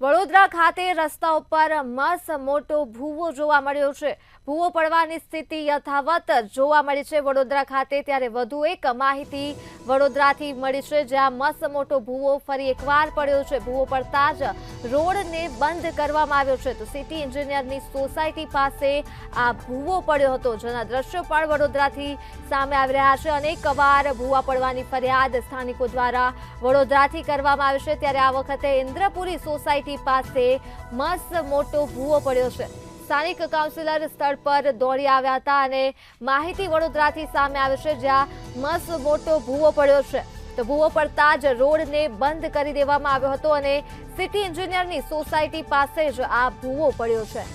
વડોદરા ખાતે રસ્તા ઉપર મસ્ત મોટો ભૂવો જોવા મળ્યો છે। ભૂવો પડવાની સ્થિતિ યથાવત જોવા મળી છે વડોદરા ખાતે। ત્યારે વધુ એક માહિતી વડોદરાથી મળી છે, જ્યાં મસ્ત મોટો ભૂવો ફરી એકવાર પડ્યો છે। ભૂવો પડતા જ રોડને બંધ કરવામાં આવ્યો છે। તો સિટી એન્જિનિયરની સોસાયટી પાસે આ ભૂવો પડ્યો હતો, જેના દ્રશ્યો પણ વડોદરાથી સામે આવી રહ્યા છે। અનેકવાર ભૂવા પડવાની ફરિયાદ સ્થાનિકો દ્વારા વડોદરાથી કરવામાં આવી છે। ત્યારે આ વખતે ઇન્દ્રપુરી સોસાયટી પાસે મસ્ત મોટો ભૂવો પડ્યો છે। સ્થાનિક કાઉન્સિલર સ્થળ પર દોડી આવ્યા હતા અને માહિતી વડોદરાથી સામે આવી છે, જ્યાં મસ્ત મોટો ભૂવો પડ્યો છે। તો ભૂવો પડતા જ રોડને બંધ કરી દેવામાં આવ્યો હતો અને સિટી એન્જિનિયરની સોસાયટી પાસે જ આ ભૂવો પડ્યો છે।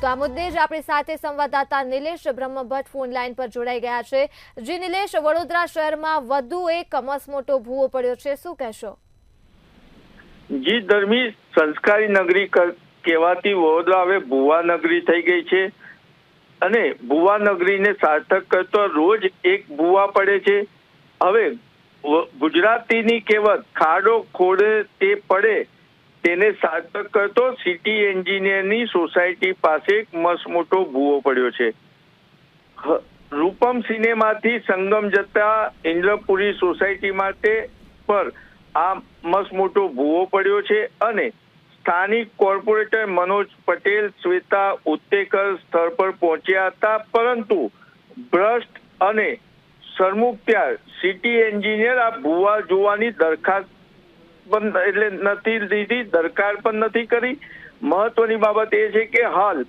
તો આ મુદ્દે જ આપણી સાથે સંવાદદાતા નિલેશ બ્રહ્મભટ્ટ ફોન લાઈન પર જોડાઈ ગયા છે। જી નિલેશ, વડોદરા શહેરમાં વધુ એક મસ્ત મોટો ભૂવો પડ્યો છે, શું કહેશો? જી ધર્મી, સંસ્કારી નગરી કહેવાતી વડોદરા હવે ભુવા નગરી થઈ ગઈ છે અને ભુવા નગરીને સાર્થક કરતો રોજ એક ભુવા પડે છે। હવે ગુજરાતીની કહેવત ખાડો ખોડે તે પડે તેને સાર્થક કરતો સિટી એન્જિનિયરની સોસાયટી પાસે એક મસ્ત મોટો ભુવો પડ્યો છે। રૂપમ સિનેમાથી સંગમ જતા ઇન્દ્રપુરી સોસાયટી માટે પર આ મસ્ત મોટો ભૂવો પડ્યો છે અને સ્થાનિક કોર્પોરેટર મનોજ પટેલ, શ્વેતા ઉત્તેકર સ્થળ પર પહોંચ્યા હતા, પરંતુ ભ્રષ્ટ અને સરમુખત્યાર સિટી એન્જિનિયર આ ભૂવા જોવાની દરખાસ્ત પણ એટલે નથી લીધી, દરકાર પણ નથી કરી। મહત્વની બાબત એ છે કે હાલ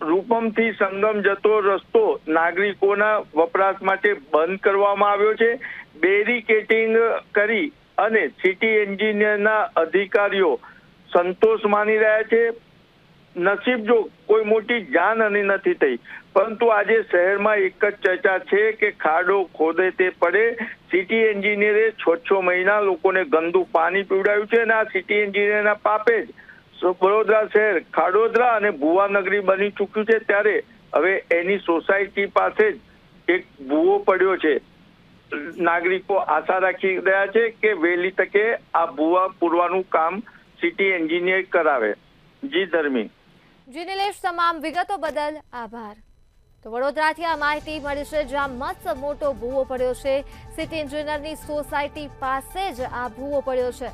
રૂપમથી સંગમ જતો રસ્તો નાગરિકોના વપરાશ માટે બંધ કરવામાં આવ્યો છે। બેરિકેટિંગ કરી અને સિટી એન્જિનિયરના અધિકારીઓ સંતોષ માની રહ્યા છે। નસીબ જો કોઈ મોટી જાનહાનિ નથી થઈ, પરંતુ આજે શહેરમાં એક જ ચર્ચા છે કે ખાડો ખોદે તે પડે। સિટી એન્જિનિયરે 6 મહિના લોકોને ગંદુ પાણી પીવડાવ્યું છે અને આ સિટી એન્જિનિયરના પાપે જ વડોદરા શહેર ખાડોદરા અને ભુવા નગરી બની ચૂક્યું છે। ત્યારે હવે એની સોસાયટી પાસે જ એક ભૂવો પડ્યો છે। નાગરિકો આશા રાખી રહ્યા છે કે વહેલી તકે આ ભૂવા પૂરવાનું કામ સિટી એન્જિનિયર કરાવે। જી ધર્મી। જી નિલેશ, તમામ વિગતો બદલ આભાર। તો વડોદરાથી આ માહિતી મળી છે, જ્યાં મસ્ત મોટો ભૂવો પડ્યો છે। સિટી એન્જિનિયરની સોસાયટી પાસે જ આ ભૂવો પડ્યો છે।